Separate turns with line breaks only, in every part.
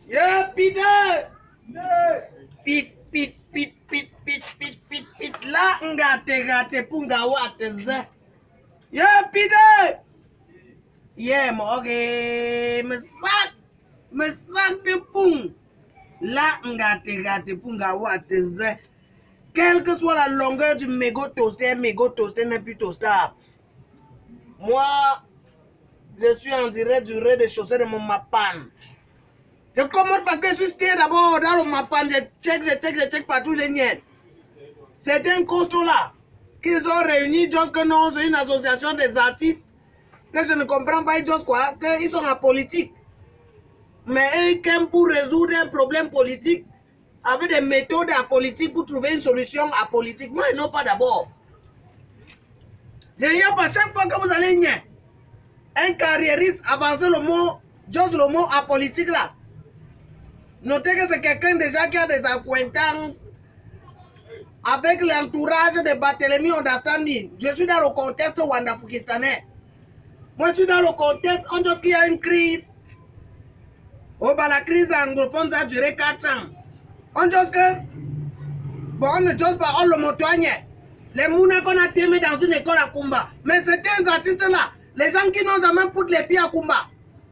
Yeah, Peter. Pit. La ngate punga wate ze. Yeah, Peter. Yeah, okay. Mesak de pung. La ngate punga wate ze. Quelle que soit la longueur du mégot toasté n'est plus toastable. Moi, je suis en direct du rez-de-chaussée de mon Mapan. Je commande parce que je suis sté d'abord dans le Mapan. Je check partout les niais. C'est un costaud là qu'ils ont réuni juste que non, c'est une association des artistes que je ne comprends pas juste quoi, qu'ils sont en politique. Mais eux qui aiment pour résoudre un problème politique avec des méthodes apolitiques pour trouver une solution apolitique. Moi, non pas d'abord. Je n'y a pas chaque fois que vous allez nier un carriériste avancer le mot, juste le mot apolitique là. Notez que c'est quelqu'un déjà qui a des acquaintances avec l'entourage de Barthélemy Ondastani. Je suis dans le contexte Wanda-Fukistanais. Moi, je suis dans le contexte, on dit qu'il y a une crise. Oh, bah, la crise anglophone, ça a duré 4 ans. On dit que, bon, on ne dit pas, on le montoigne. Les mouna qu'on a témé dans une école à Kumba. Mais certains artistes-là, les gens qui n'ont jamais poussé les pieds à Kumba,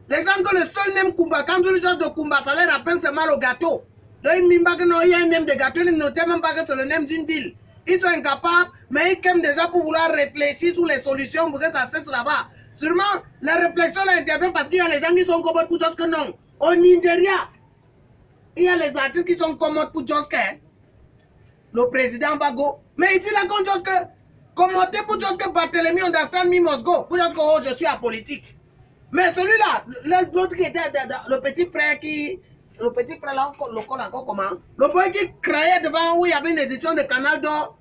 les gens que le seul même Kumba, quand tu le dis de Kumba, ça leur rappelle seulement le gâteau. Donc, ils ne disent pas qu'il y a un nom de gâteau, ils ne notent même pas que c'est le nom d'une ville. Ils sont incapables, mais ils aiment déjà pour vouloir réfléchir sur les solutions pour que ça cesse là-bas. Sûrement, la réflexion là intervient parce qu'il y a les gens qui sont commodes pour dire que non. Au Nigeria, il y a les artistes qui sont commodes pour dire que le président va go. Mais ici, là, quand je dis que commenter pour dire que Barthélemy understand me must go, pour dire que oh, je suis apolitique. Mais celui-là, l'autre qui était le petit frère qui. Le petit frère là, le col encore comment? Le boy qui criait devant où il y avait une édition de Canal d'Or.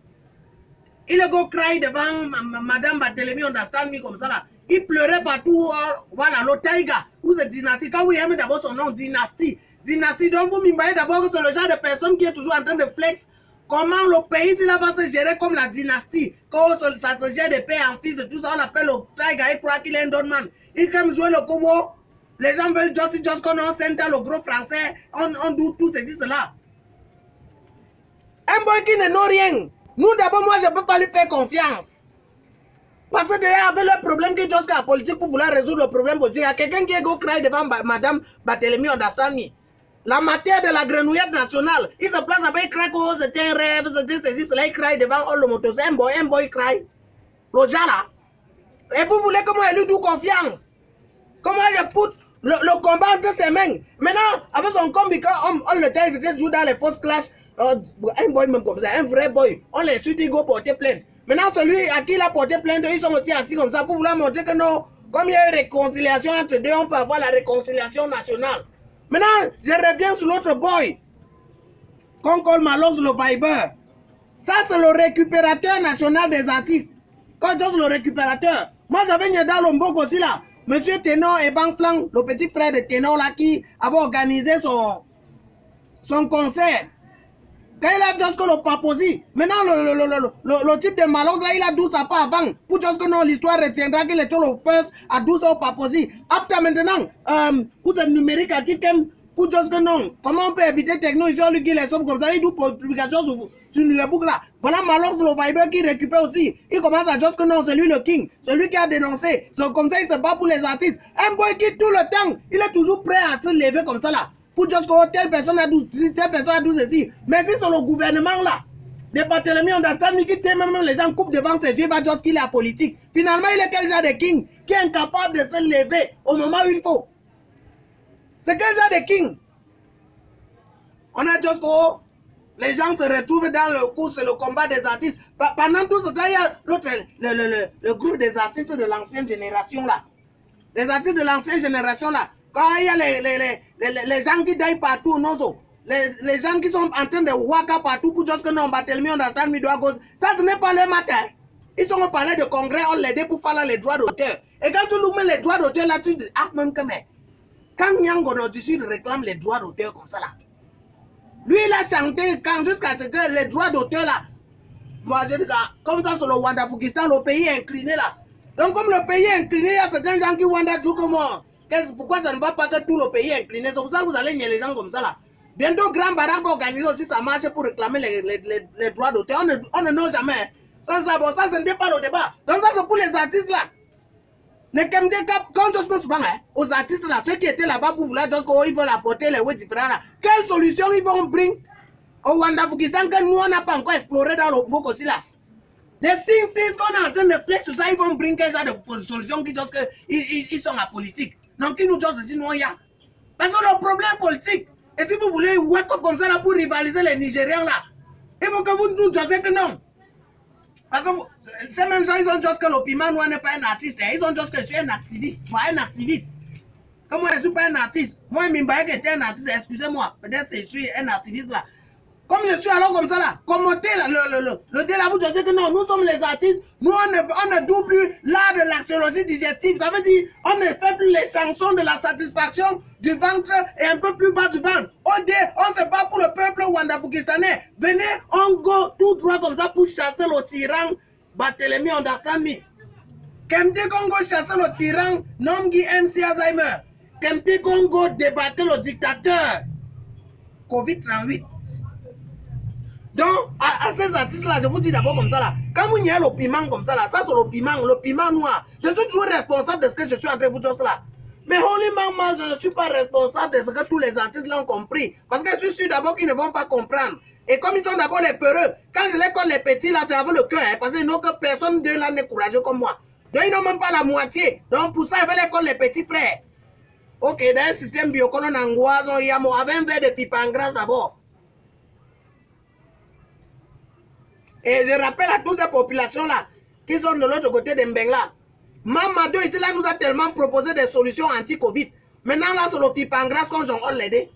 Il est go cry devant Madame Barthélemy understand me comme ça là. Il pleurait partout. Voilà, le Taïga. Vous êtes dynastie. Quand vous aimez d'abord son nom, dynastie. Dynastie, donc vous m'imaginez d'abord que c'est le genre de personne qui est toujours en train de flex. Comment le pays, s'il va se gérer comme la dynastie. Quand ça se gère de père en fils de tout ça, on appelle le Taïga. Il croit qu'il est un don man. Il aime jouer le Kobo. Les gens veulent just qu'on a un le gros français. On doute tout ceci, cela. Un boy qui ne know rien. Nous d'abord, moi, je ne peux pas lui faire confiance. Parce que derrière, avec le problème qui est juste la politique pour vouloir résoudre le problème politique, il y a quelqu'un qui est go cry devant Madame Barthélemy Ondastani. La matière de la grenouillette nationale. Il se place avec, il crie que oh, c'est un rêve, c'est ceci, cela, il cry devant oh, le moto. C'est un boy cry. Le genre là. Et vous voulez comment elle lui doit confiance? Comment elle pousse le combat entre ses mains? Maintenant, avec son combi, on le tient, il joue dans les fausses clashs. Un boy même comme ça, un vrai boy. On les suit, il go porter plainte. Maintenant, celui à qui il a porté plainte, ils sont aussi assis comme ça pour vouloir montrer que non, comme il y a une réconciliation entre deux, on peut avoir la réconciliation nationale. Maintenant, je reviens sur l'autre boy. Concol Malos le Viber. Ça, c'est le récupérateur national des artistes. Quand je dis le récupérateur, moi j'avais une dans Lombok aussi là. Monsieur Ténor et Banflang, le petit frère de Ténor là, qui avait organisé son concert. Quand il a dit que le paposi, maintenant le type de Malos là, il a 12 ans pas avant. Pour dire que non, l'histoire retiendra qu'il était le first à 12 ans au paposi. Après maintenant, pour ce numérique à qui pour dire que non, comment on peut éviter technologie, lui qui les sommes comme ça, il doit publication sur le book là. Voilà Malos le Viber qui récupère aussi. Il commence à dire que non, c'est lui le king, celui qui a dénoncé. Donc comme ça, il se bat pour les artistes. Un boy qui tout le temps, il est toujours prêt à se lever comme ça là. Pour dire que telle personne a 12, telle personne a 12 ici. Mais si c'est le gouvernement là, de Barthélemy Ondastani qui même les gens coupent devant ses yeux, va dire qu'il est apolitique. Finalement, il est quel genre de king qui est incapable de se lever au moment où il faut. C'est quel genre de king? On a dit que les gens se retrouvent dans le cours, c'est le combat des artistes. Pendant tout ce temps, il y a le groupe des artistes de l'ancienne génération là. Les artistes de l'ancienne génération là. Quand il y a les gens qui daillent partout, non, les gens qui sont en train de waka partout pour dire que non, Barthélemy Ondastani doit gauche. Ça, ce n'est pas le matin. Ils sont au palais de congrès, on les aide pour faire les droits d'auteur. Et quand tu nous mets les droits d'auteur là, tu dis, ah, même que mais. Quand Nyango dessus réclame les droits d'auteur comme ça là. Lui, il a chanté quand jusqu'à ce que les droits d'auteur là. Moi, je dis que comme ça, sur le Wanda-Fukistan, le pays est incliné là. Donc, comme le pays est incliné, il y a certains gens qui Wanda tout comme moi. Pourquoi ça ne va pas que tout le pays est incliné? C'est pour ça que vous allez nier les gens comme ça là. Bientôt, Grand Barack va organiser aussi sa marche pour réclamer les droits d'auteur. On ne n'ose jamais. Ça, bon, ça, ce n'est pas le débat. Donc ça, c'est pour les artistes là. Quand on se souvent aux artistes là, ceux qui étaient là-bas pour vouloir dire qu'ils veulent apporter les Wédi là, quelle solution ils vont bring au Wandafukistan que nous on n'a pas encore exploré dans le book aussi là? Les 5 qu'on est en train de faire sur ça, ils vont bring quel genre de solution qui disent qu'ils sont apolitiques. Donc ils nous disent aussi nous il y a. Parce que le problème politique, et si vous voulez wake up comme ça là pour rivaliser les Nigérians là, il faut que vous nous disiez que non. Parce que ces mêmes gens, ils ont dit que l'Opima Noir n'est pas un artiste. Ils ont dit que je suis un activiste. Moi, un activiste. Comme moi, je ne suis pas un artiste. Moi, Mimbaye qui était un artiste, excusez-moi. Peut-être que je suis un activiste là. Comme je suis alors comme ça là, commenter le débat, vous dites que non, nous sommes les artistes. Nous, on ne double plus l'art de l'axiologie digestive. Ça veut dire, on ne fait plus les chansons de la satisfaction du ventre et un peu plus bas du ventre. On ne se bat pour le peuple wandafoukistanais. Venez, on go tout droit comme ça pour chasser le tyran. Barthélemy, understand me. Kemte Congo chasser le tyran, Nomgi MC Alzheimer. Kemte Congo débattre le dictateur. Covid-38. Donc, à ces artistes-là, je vous dis d'abord comme ça là, quand vous niez le piment comme ça là, ça c'est le piment noir. Je suis toujours responsable de ce que je suis en train de vous dire là. Mais Holy Mama, je ne suis pas responsable de ce que tous les artistes l'ont compris. Parce que je suis sûr d'abord qu'ils ne vont pas comprendre. Et comme ils sont d'abord les peureux, quand je les colle les petits là, c'est avec le cœur, hein, parce qu'ils n'ont que personne d'eux là n'est courageux comme moi. Donc ils n'ont même pas la moitié. Donc pour ça, ils veulent les coller les petits frères. Ok, dans un système biocolon angoisse, il y a avec un verre de type en grâce d'abord. Et je rappelle à toutes ces populations-là qui sont de l'autre côté de Mbengla. Mamadou ici là nous a tellement proposé des solutions anti-Covid. Maintenant là, c'est le type en grâce qu'on j'en l'aidé.